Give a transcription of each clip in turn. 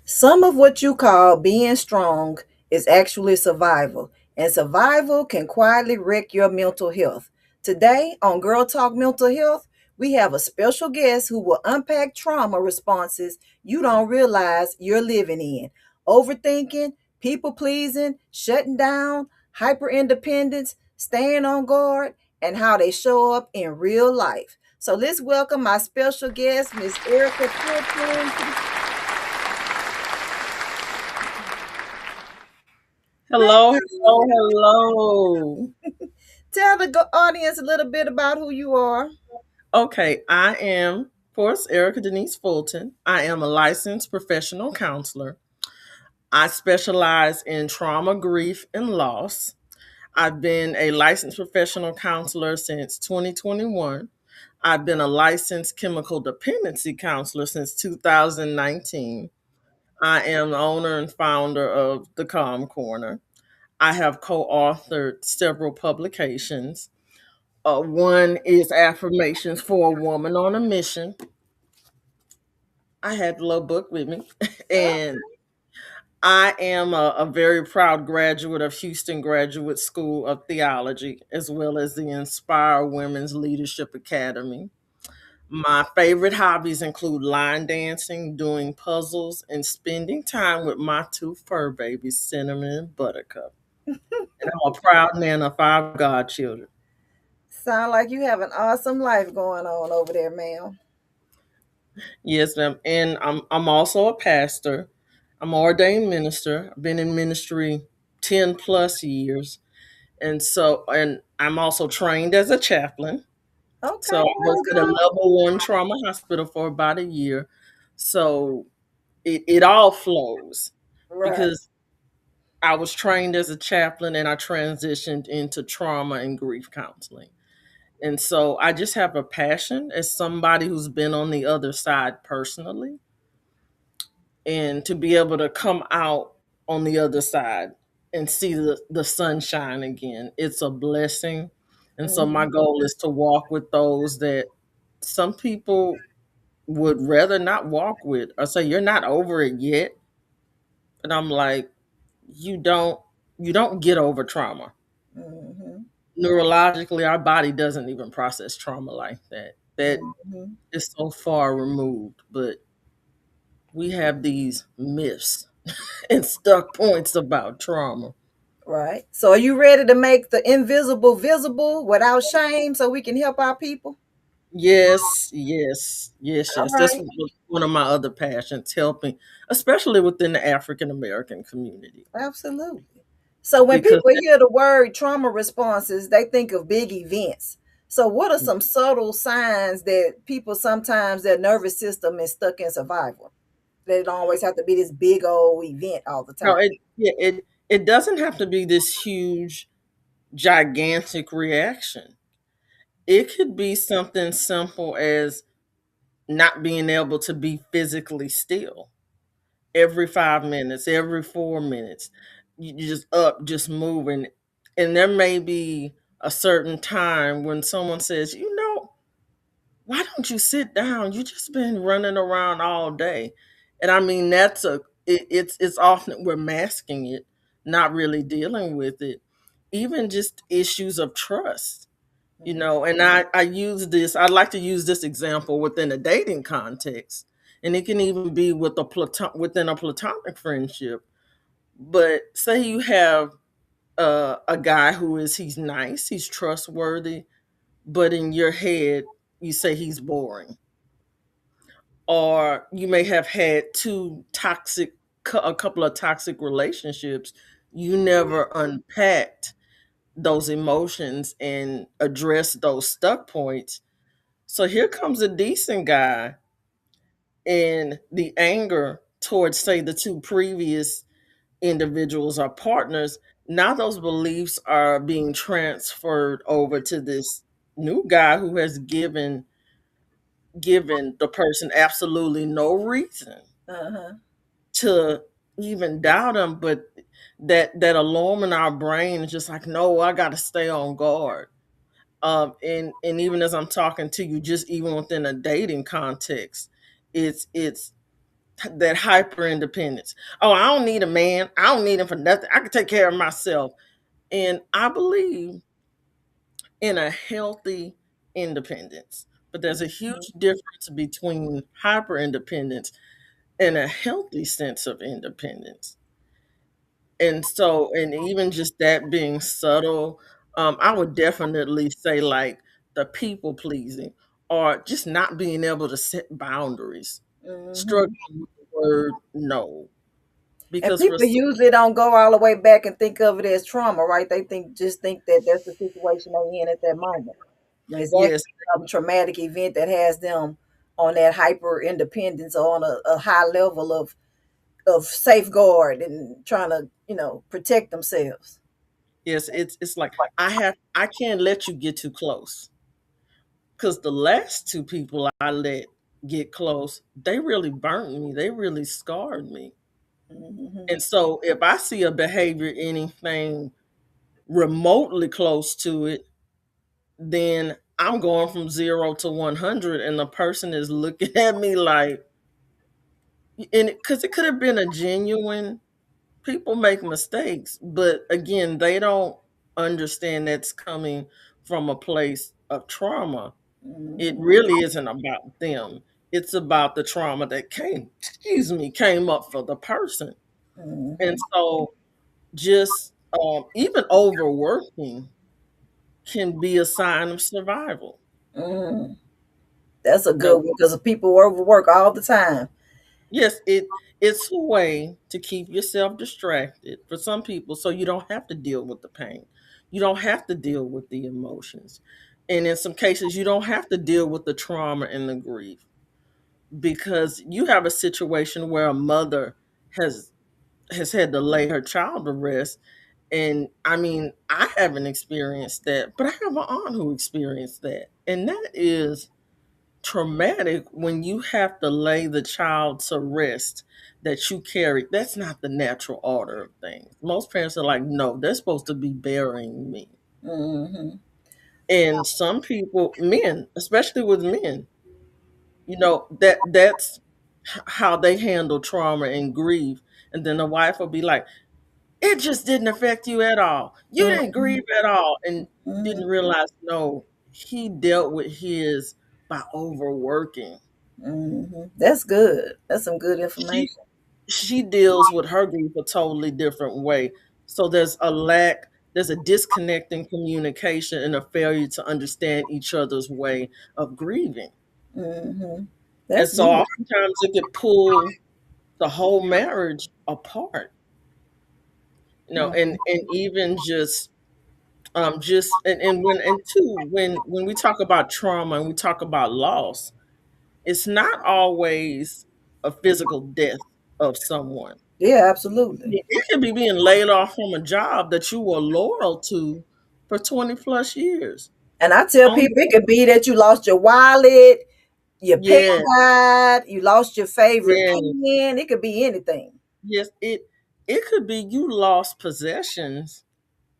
Some of what you call being strong is actually survival, and survival can quietly wreck your mental health. Today on Girl Talk Mental Health, we have a special guest who will unpack trauma responses you don't realize you're living in. Overthinking, people pleasing, shutting down, hyper independence, staying on guard, and how they show up in real life. So let's welcome my special guest, Miss Erica Fulton, to the Hello, hello, hello. tell the audience a little bit about who you are. Okay, I am, of course, Erica Denise Fulton. I am a licensed professional counselor. I specialize in trauma, grief, and loss. I've been a licensed professional counselor since 2021. I've been a licensed chemical dependency counselor since 2019. I am the owner and founder of The Calm Corner. I have co authored several publications. One is Affirmations for a Woman on a Mission. I had the little book with me. And I am a very proud graduate of Houston Graduate School of Theology, as well as the Inspire Women's Leadership Academy. My favorite hobbies include line dancing, doing puzzles, and spending time with my two fur babies, Cinnamon and Buttercup. And I'm a proud nana of five godchildren. Sound like you have an awesome life going on over there, ma'am. Yes, ma'am. And I'm also a pastor. I'm an ordained minister. I've been in ministry 10 plus years. And I'm also trained as a chaplain. Okay, So I let's worked at a go. level 1 trauma hospital for about a year. So it all flows Right. because I was trained as a chaplain and I transitioned into trauma and grief counseling. And so I just have a passion as somebody who's been on the other side personally, and to be able to come out on the other side and see the sunshine again. It's a blessing. And so my Mhm. goal is to walk with those that some people would rather not walk with or say you're not over it yet. And I'm like, you don't you don't get over trauma. Mhm. Neurologically, our body doesn't even process trauma like that. That Mhm. is so far removed. But we have these myths and stuck points about trauma. Right. So, are you ready to make the invisible visible without shame, so we can help our people? Yes, yes, yes, All yes. That's right. one of my other passions, helping, especially within the African American community, Absolutely. So, when because people hear the word trauma responses, they think of big events. So, what are some subtle signs that people sometimes their nervous system is stuck in survival? They don't always have to be this big old event all the no, time. it doesn't have to be this huge, gigantic reaction. It could be something simple as not being able to be physically still every 5 minutes, every 4 minutes. You just up, just moving. And there may be a certain time when someone says, why don't you sit down? You just been running around all day. And I mean, it's often we're masking it, not really dealing with it. Even just issues of trust, and I use this, I like to use this example within a dating context. And it can even be with within a platonic friendship. But say you have a guy he's nice, he's trustworthy, but in your head you say he's boring. Or you may have had a couple of toxic relationships. You never unpacked those emotions and addressed those stuck points. So here comes a decent guy, and the anger towards, say, the two previous individuals or partners, now those beliefs are being transferred over to this new guy who has given the person absolutely no reason Uh-huh. to even doubt him. But that alarm in our brain is just like, no, I got to stay on guard. And even as I'm talking to you, just even within a dating context, it's that hyper independence. Oh, I don't need a man. I don't need him for nothing. I can take care of myself. And I believe in a healthy independence. But there's a huge difference between hyper independence and a healthy sense of independence. And so, and even just that being subtle, I would definitely say like the people pleasing or just not being able to set boundaries, Hmm. struggling with the word no. And Because for people usually don't go all the way back and think of it as trauma, right? They think that that's the situation they're in at that moment. When it's yes, actually some traumatic event that has them on that hyper independence or on a high level of safeguard and trying to, protect themselves. yes, it's like I can't let you get too close. Because the last two people I let get close, they really burnt me. They really scarred me. Hmm. And so if I see a behavior, anything remotely close to it, then I'm going from 0 to 100, and the person is looking at me like, and because it could have been a genuine. People make mistakes, but again, they don't understand that's coming from a place of trauma. It Hmm. really isn't about them. It's about the trauma that came up for the person. And Hmm. so just even overworking can be a sign of survival. Hmm. That's a good Now, one because people overwork all the time. yes, it's a way to keep yourself distracted for some people so you don't have to deal with the pain. You don't have to deal with the emotions. And in some cases you don't have to deal with the trauma and the grief because you have a situation where a mother has has had to lay her child to rest. And I mean, I haven't experienced that, but I have an aunt who experienced that. And that is traumatic when you have to lay the child to rest that you carry. That's not the natural order of things. Most parents are like, no, they're supposed to be burying me. Hmm. And some people, men, especially with men, that's how they handle trauma and grief. And then the wife will be like, it just didn't affect you at all. You didn't Hmm. grieve at all. And Hmm. didn't realize, no, he dealt with his by overworking. Hmm. That's good. That's some good She information. she deals with her grief a totally different way. So there's a disconnect in communication and a failure to understand each other's way of grieving. Hmm. And That's so good. oftentimes it could pull the whole marriage apart. And even just and when and two when we talk about trauma and we talk about loss, it's not always a physical death of someone. Yeah, absolutely. It could be being laid off from a job that you were loyal to for 20 plus years. And I tell On people it could be that you lost your wallet, your pet yeah, died, you lost your favorite yeah, pen. It could be anything. yes, it could be you lost possessions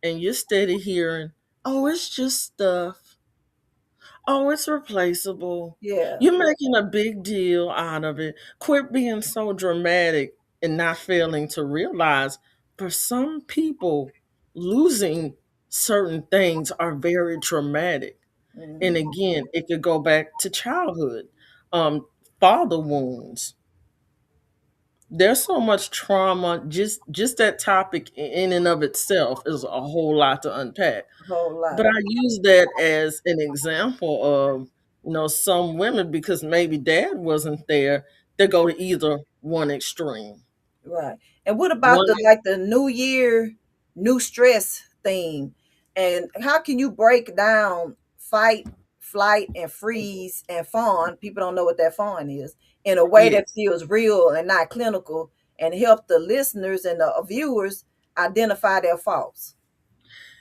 and you're steady hearing, oh, it's just stuff. Oh, it's replaceable. Yeah. You're making a big deal out of it. Quit being so dramatic and not failing to realize for some people, losing certain things are very traumatic. And Hmm. again, it could go back to childhood, um, father wounds. There's so much trauma. Just that topic in and of itself is a whole lot to unpack. A whole But lot. I use that as an example of, some women because maybe dad wasn't there, they go to either one extreme. Right. And what about One, the new year, new stress theme? And how can you break down fight, flight, and freeze and fawn? People don't know what that fawn is in a way that yes, feels real and not clinical and help the listeners and the viewers identify their faults.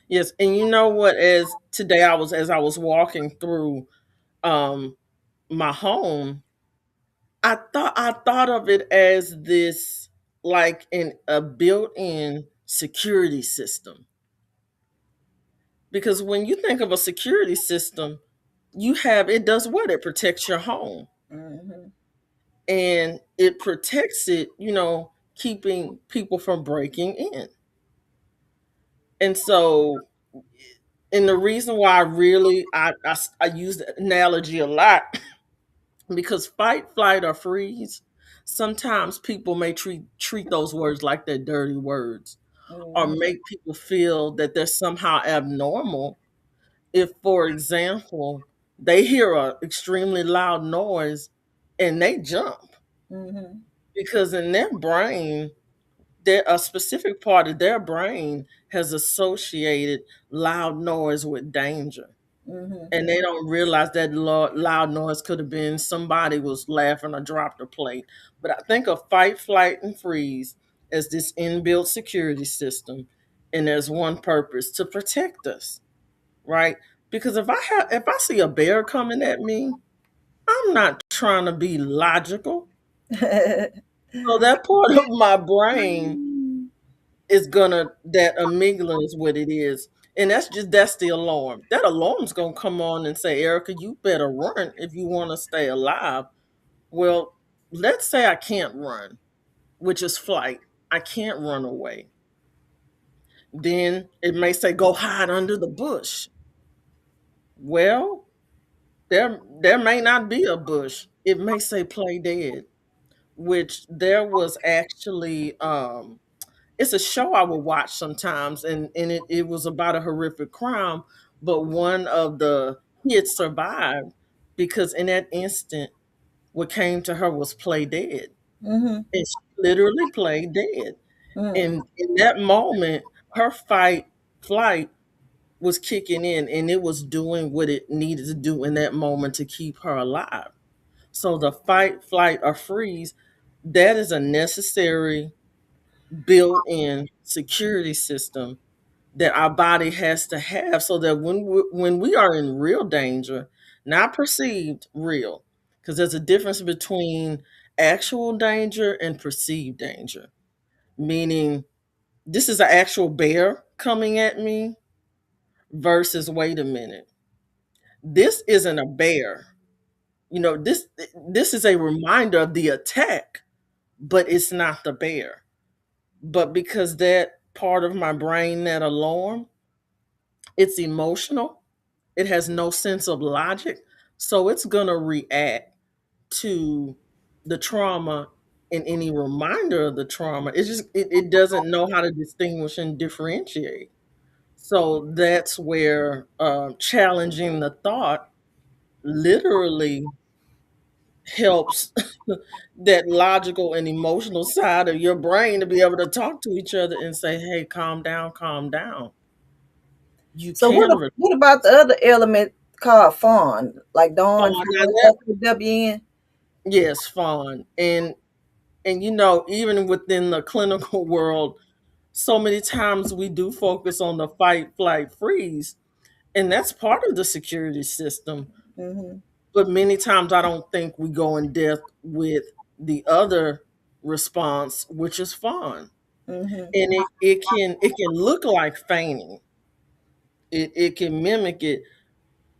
yes, and you know what? As I was walking through um my home, I thought of it as this like in a built-in security system. Because when you think of a security system, it does what? It protects your home. Hmm. and it protects it, keeping people from breaking in. And so, and the reason why I use the analogy a lot because fight, flight, or freeze, sometimes people may treat those words like they're dirty words, or Mhm. make people feel that they're somehow abnormal if, for example, they hear a extremely loud noise and they jump Mhm. because in their brain, a specific part of their brain has associated loud noise with danger. Mhm. And they don't realize that loud noise could have been somebody was laughing or dropped a plate. But I think of fight, flight, and freeze as this inbuilt security system, and there's one purpose: to protect us, right? Because if I see a bear coming at me, I'm not trying to be logical. So that part of my brain is gonna that amygdala is what it is. And that's the alarm. That alarm's gonna come on and say, Erica, you better run if you want to stay alive. Well, let's say I can't run, which is flight. I can't run away. Then it may say, go hide under the bush. Well, there may not be a bush. It may say play dead, which there was actually it's a show I would watch sometimes, and it was about a horrific crime, but one of the kids survived because in that instant, what came to her was play dead, Mhm. and she literally played dead. Mhm. And in that moment, her fight flight was kicking in, and it was doing what it needed to do in that moment to keep her alive. So the fight, flight, or freeze, that is a necessary built-in security system that our body has to have so that when we are in real danger, not perceived real, because there's a difference between actual danger and perceived danger. Meaning, this is an actual bear coming at me versus wait a minute, this isn't a bear. This is a reminder of the attack, but it's not the bear. But because that part of my brain, that alarm, it's emotional. It has no sense of logic. So it's going to react to the trauma and any reminder of the trauma. It doesn't know how to distinguish and differentiate. So that's where challenging the thought literally helps that logical and emotional side of your brain to be able to talk to each other and say, hey, calm down, calm down. You So what can what about the other element called fawn? Like Dawn, respond. Now fawn, that, FWN? yes, Fawn. And even within the clinical world, so many times we do focus on the fight, flight, freeze, and that's part of the security system. Mhm. But many times I don't think we go in depth with the other response, which is fawn. Mhm. And it can look like feigning. It can mimic it,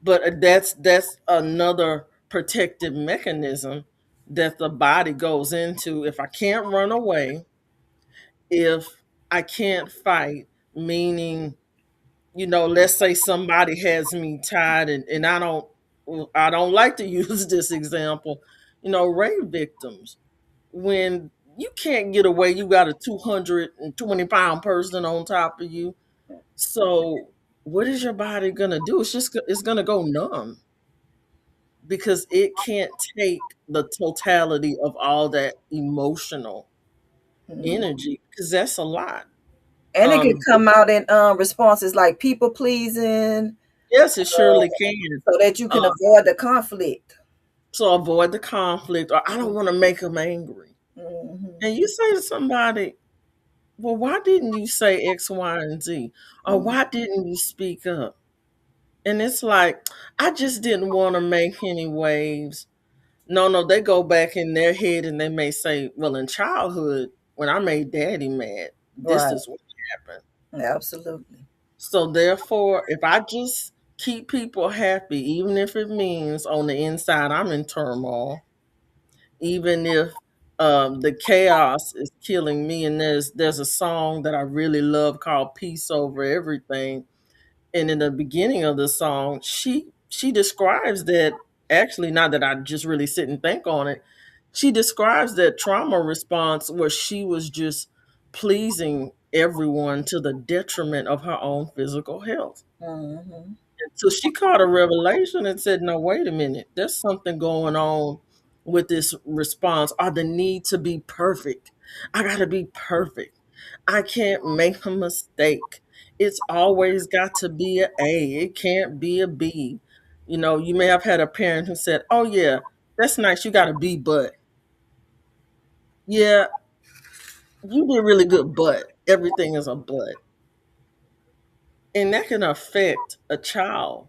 but that's another protective mechanism that the body goes into. If I can't run away, if I can't fight, meaning, let's say somebody has me tied, and I don't like to use this example, rape victims. When you can't get away, you got a 220-pound person on top of you. So what is your body gonna do? It's gonna go numb because it can't take the totality of all that emotional Mhm. energy because that's a lot. And it could Um, come out in responses like people pleasing, yes, it surely can. so that you can Uh, avoid the conflict. so avoid the conflict, or I don't want to make them angry. Mhm. And you say to somebody, "Well, why didn't you say X, Y, and Z? Or Mhm. why didn't you speak up?" And it's like, I just didn't want to make any waves. No, no, they go back in their head and they may say, well, in childhood, when I made daddy mad, this Right. is what happened. Absolutely. So therefore, if I just keep people happy, even if it means on the inside I'm in turmoil, even if the chaos is killing me. And there's a song that I really love called "Peace Over Everything," and in the beginning of the song, she describes that, actually, not that I just really sit and think on it. She describes that trauma response where she was just pleasing everyone to the detriment of her own physical health. Mm-hmm. So she caught a revelation and said, no, wait a minute, there's something going on with this response, or the need to be perfect. I got to be perfect. I can't make a mistake. It's always got to be an A. It can't be a B. You may have had a parent who said, oh, yeah, that's nice. You got a B, but yeah, you did really good, but everything is a but. And that can affect a child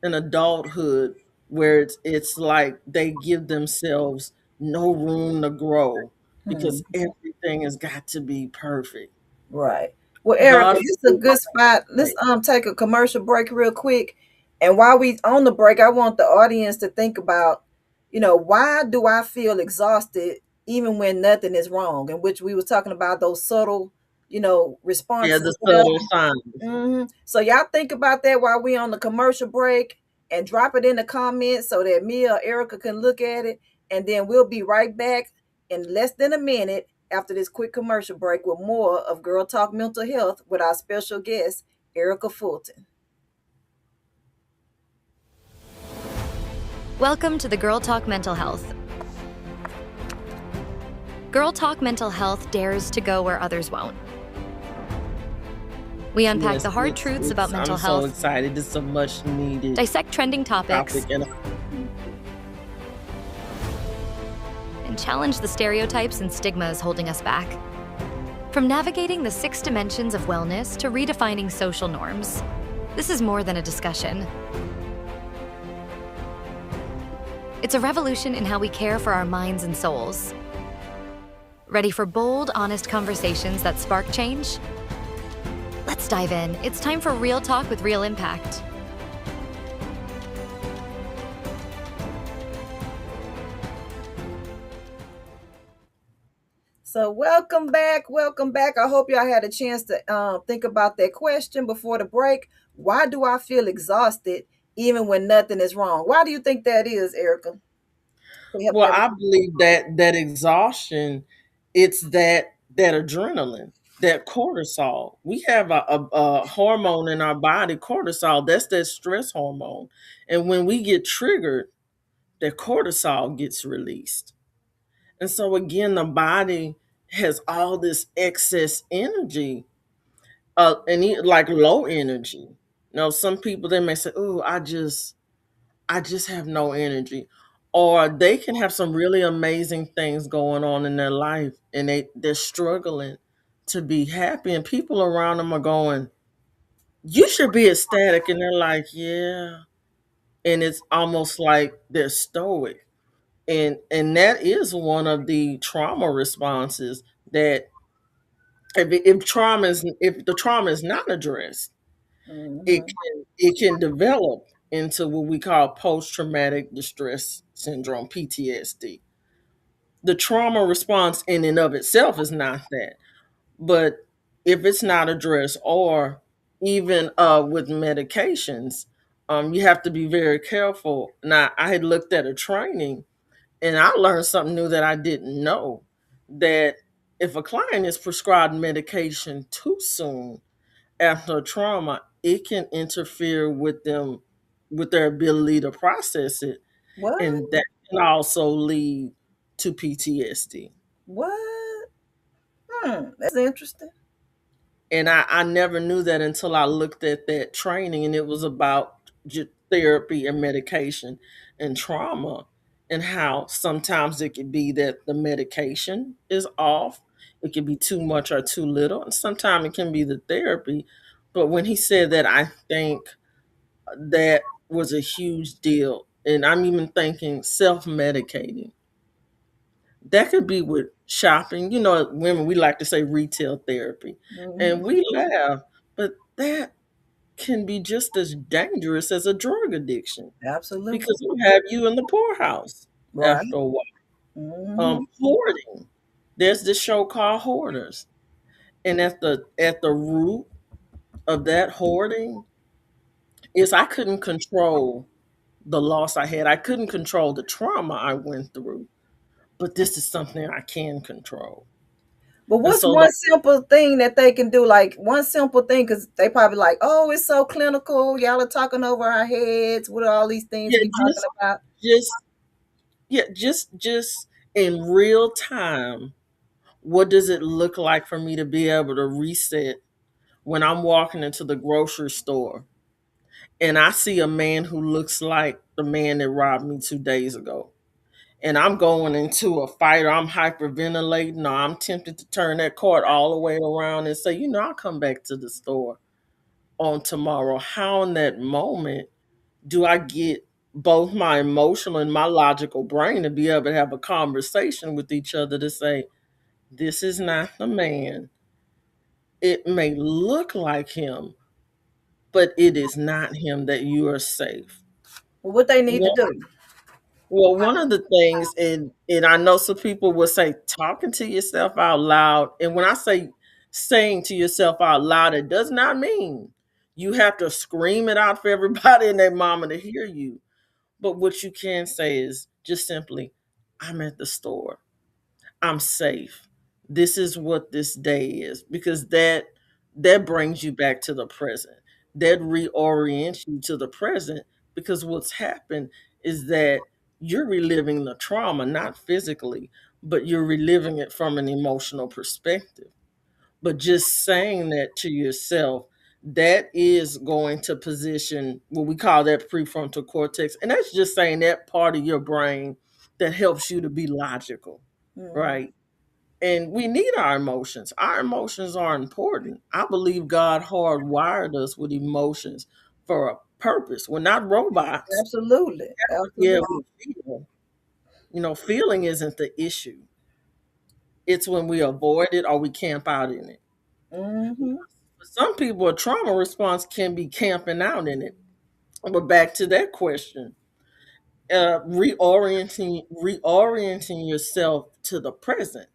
in adulthood, where it's like they give themselves no room to grow because Mm-hmm. everything has got to be perfect. Right. Well, Erica, God this is a forbid. good spot. Let's take a commercial break real quick. And while we on the break, I want the audience to think about, why do I feel exhausted even when nothing is wrong? In which we was talking about those subtle, Yeah, responses, the whatever. subtle signs. So y'all think about that while we on the commercial break and drop it in the comments so that me or Erica can look at it. And then we'll be right back in less than a minute after this quick commercial break with more of Girl Talk Mental Health with our special guest, Erica Fulton. Welcome to the Girl Talk Mental Health. Girl Talk Mental Health dares to go where others won't. We unpack Yes, the hard truths about mental I'm so health, excited. It's a much needed dissect trending topics, topic, and and challenge the stereotypes and stigmas holding us back. From navigating the 6 dimensions of wellness to redefining social norms, this is more than a discussion. It's a revolution in how we care for our minds and souls. Ready for bold, honest conversations that spark change? Let's dive in. It's time for real talk with real impact. So welcome back. Welcome back. I hope y'all had a chance to think about that question before the break. Why do I feel exhausted even when nothing is wrong? Why do you think that is, Erica? Can you help me well, out? I believe that exhaustion, it's that adrenaline, that cortisol. We have a hormone in our body, cortisol. That's that stress hormone, and when we get triggered, that cortisol gets released. And so again, the body has all this excess energy, like low energy. Some people, they may say, "Oh, I just have no energy," or they can have some really amazing things going on in their life, and they're struggling to be happy, and people around them are going, "You should be ecstatic," and they're like, "Yeah," and it's almost like they're stoic. And that is one of the trauma responses, that if the trauma is not addressed, Mm-hmm. it can develop into what we call post traumatic distress syndrome, PTSD. The trauma response in and of itself is not that, but if it's not addressed, or even with medications, you have to be very careful. Now, I had looked at a training, and I learned something new that I didn't know, that if a client is prescribed medication too soon after trauma, it can interfere with them, with their ability to process it, What? and that can also lead to PTSD. What? That's interesting. And I never knew that until I looked at that training, and it was about therapy and medication and trauma, and how sometimes it could be that the medication is off, it could be too much or too little, and sometimes it can be the therapy. But when he said that, I think that was a huge deal. And I'm even thinking self medicating. That could be with shopping. Women, we like to say retail therapy. Mm-hmm. And we laugh, but that can be just as dangerous as a drug addiction, Absolutely. because it'll have you in the poorhouse Right. after a while. Mm-hmm. Hoarding. There's this show called Hoarders, and at the root of that hoarding is I couldn't control the loss I had. I couldn't control the trauma I went through, but this is something I can control. But And what's so one that, simple thing that they can do? Like one simple thing, because they probably like, oh, it's so clinical. Y'all are talking over our heads. What are all these things yeah, we talking about? just just in real time, what does it look like for me to be able to reset when I'm walking into the grocery store and I see a man who looks like the man that robbed me 2 days ago? And I'm going into a fight, or I'm hyperventilating, or I'm tempted to turn that cart all the way around and say, I'll come back to the store on tomorrow. How in that moment do I get both my emotional and my logical brain to be able to have a conversation with each other to say, this is not the man. It may look like him, but it is not him, that you are safe. Well, what they need to One, do? well, one of the things, and I know some people will say talking to yourself out loud. And when I say saying to yourself out loud, it does not mean you have to scream it out for everybody and their mama to hear you. But what you can say is just simply, I'm at the store. I'm safe. This is what this day is, because that brings you back to the present. That reorients you to the present, because what's happened is that you're reliving the trauma, not physically, but you're reliving it from an emotional perspective. But just saying that to yourself, that is going to position what we call that prefrontal cortex. And that's just saying that part of your brain that helps you to be logical, Mm-hmm. right? And we need our emotions. Our emotions are important. I believe God hardwired us with emotions for a purpose. We're not robots. Absolutely, Yeah, absolutely. we feel. Feeling isn't the issue. It's when we avoid it or we camp out in it. Mm-hmm. For some people, a trauma response can be camping out in it. But back to that question, reorienting yourself to the present,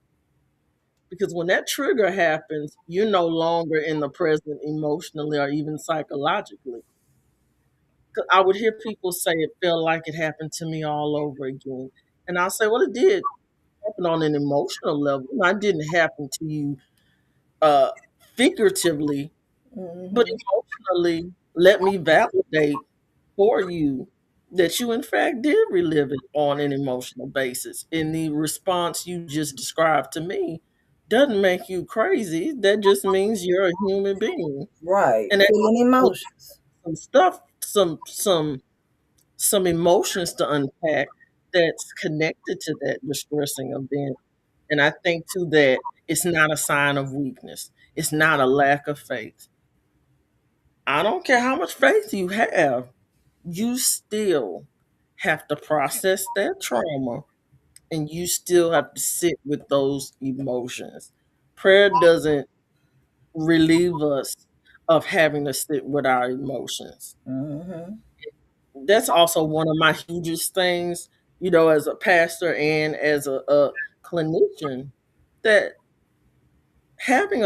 because when that trigger happens, you're no longer in the present emotionally or even psychologically. 'Cause I would hear people say it felt like it happened to me all over again. And I'll say, well, it did happen on an emotional level. It didn't happen to you uh, figuratively, but Mm-hmm. emotionally, let me validate for you that you, in fact, did relive it on an emotional basis. And the response you just described to me doesn't make you crazy. That just means you're a human being. Right, And that feeling comes with emotions. some stuff, some emotions to unpack that's connected to that distressing event. And I think too that it's not a sign of weakness. It's not a lack of faith. I don't care how much faith you have, you still have to process that trauma, and you still have to sit with those emotions. Prayer doesn't relieve us of having to sit with our emotions. Mm-hmm. That's also one of my hugest things, as a pastor and as a clinician, that having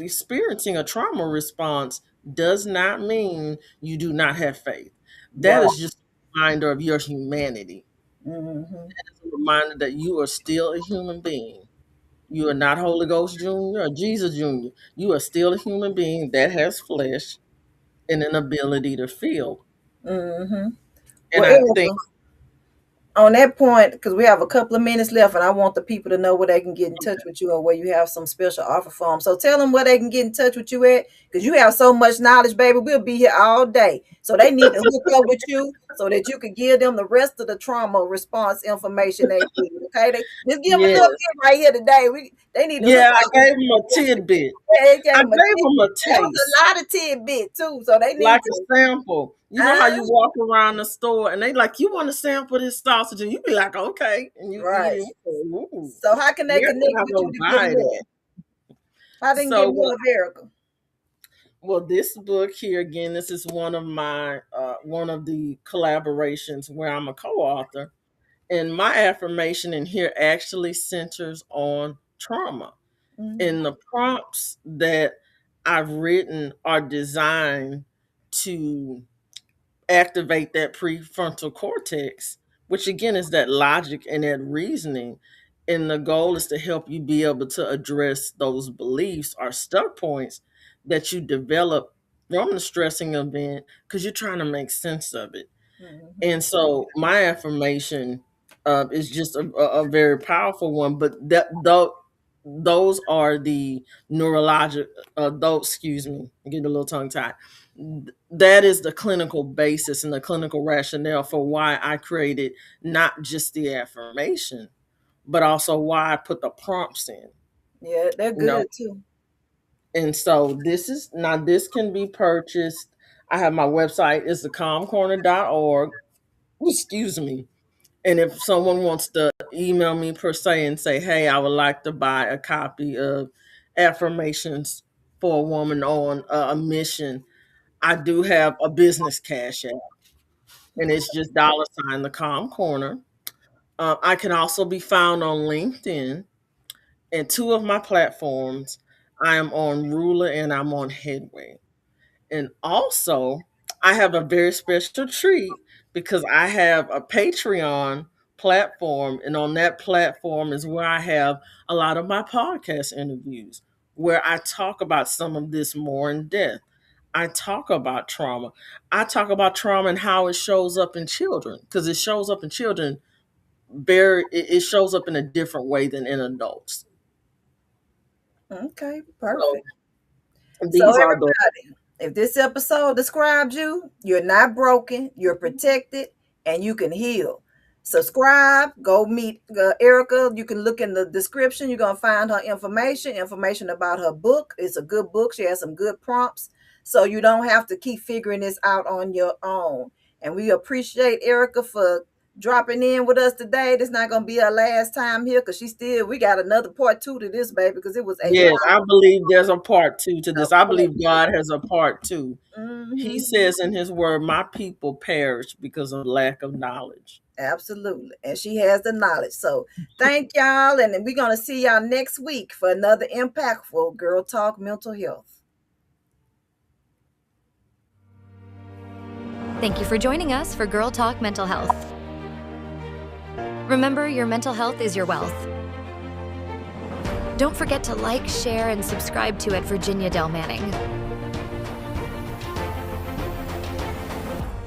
experiencing a trauma response does not mean you do not have faith. That Right. is just a reminder of your humanity. Mm-hmm. It's a reminder that you are still a human being. You are not Holy Ghost Jr. or Jesus Jr. You are still a human being that has flesh and an ability to feel. Mm-hmm. And Well, I think, Erica, on that point, because we have a couple of minutes left, and I want the people to know where they can get in touch with you or where you have some special offer for them. So tell them where they can get in touch with you at, because you have so much knowledge, baby. We'll be here all day. So they need to hook up with you so that you can give them the rest of the trauma response information they need. Okay, just give them a yes, little bit right here today. They need to hook yeah, I up. gave them a tidbit. They gave I them a gave them a that was taste, a lot of tidbit too. So they like need a to. sample. You know how you walk around the store and they like, you want to sample this sausage, and you be like, okay, and you eat Right. it. Ooh, So how can they yeah, connect I with you go to get buy more? that. How they can get So, more of Erica? this book here again, this is one of the collaborations where I'm a co-author, And my affirmation in here actually centers on trauma. Mm-hmm. And the prompts that I've written are designed to activate that prefrontal cortex, which again is that logic and that reasoning. And the goal is to help you be able to address those beliefs or stuck points that you develop from the stressing event because you're trying to make sense of it. Mm-hmm. And so my affirmation is just a very powerful one, but those are the neurologic, those, excuse me, I'm getting a little tongue tied. That is the clinical basis and the clinical rationale for why I created not just the affirmation, but also why I put the prompts in, Yeah, they're you know. good too. And so this can be purchased. I have my website, it's thecalmcorner.org. Excuse me. And if someone wants to email me per se and say, hey, I would like to buy a copy of Affirmations for a Woman on a Mission, I do have a business cash app, and it's just $ the Calm Corner. I can also be found on LinkedIn and two of my platforms. I am on Ruler and I'm on Headway. And also, I have a very special treat because I have a Patreon platform, and on that platform is where I have a lot of my podcast interviews, where I talk about some of this more in depth. I talk about trauma. I talk about trauma and how it shows up in children, because it shows up in children it shows up in a different way than in adults. Okay, So perfect. So these are the if this episode describes you, you're not broken, you're protected, and you can heal. Subscribe, go meet Erica. You can look in the description. You're going to find her information about her book. It's a good book. She has some good prompts. So you don't have to keep figuring this out on your own. And we appreciate Erica for dropping in with us today. This not going to be her last time here because we got another part 2 to this, baby, because it was a Yes, lot I believe there's a part two to of this. I believe questions. God has a part two. He Mm-hmm. says in his word, my people perish because of lack of knowledge. Absolutely. And she has the knowledge. So thank y'all. And then we're going to see y'all next week for another impactful Girl Talk Mental Health. Thank you for joining us for Girl Talk Mental Health. Remember, your mental health is your wealth. Don't forget to like, share, and subscribe to at Virginia Del Manning.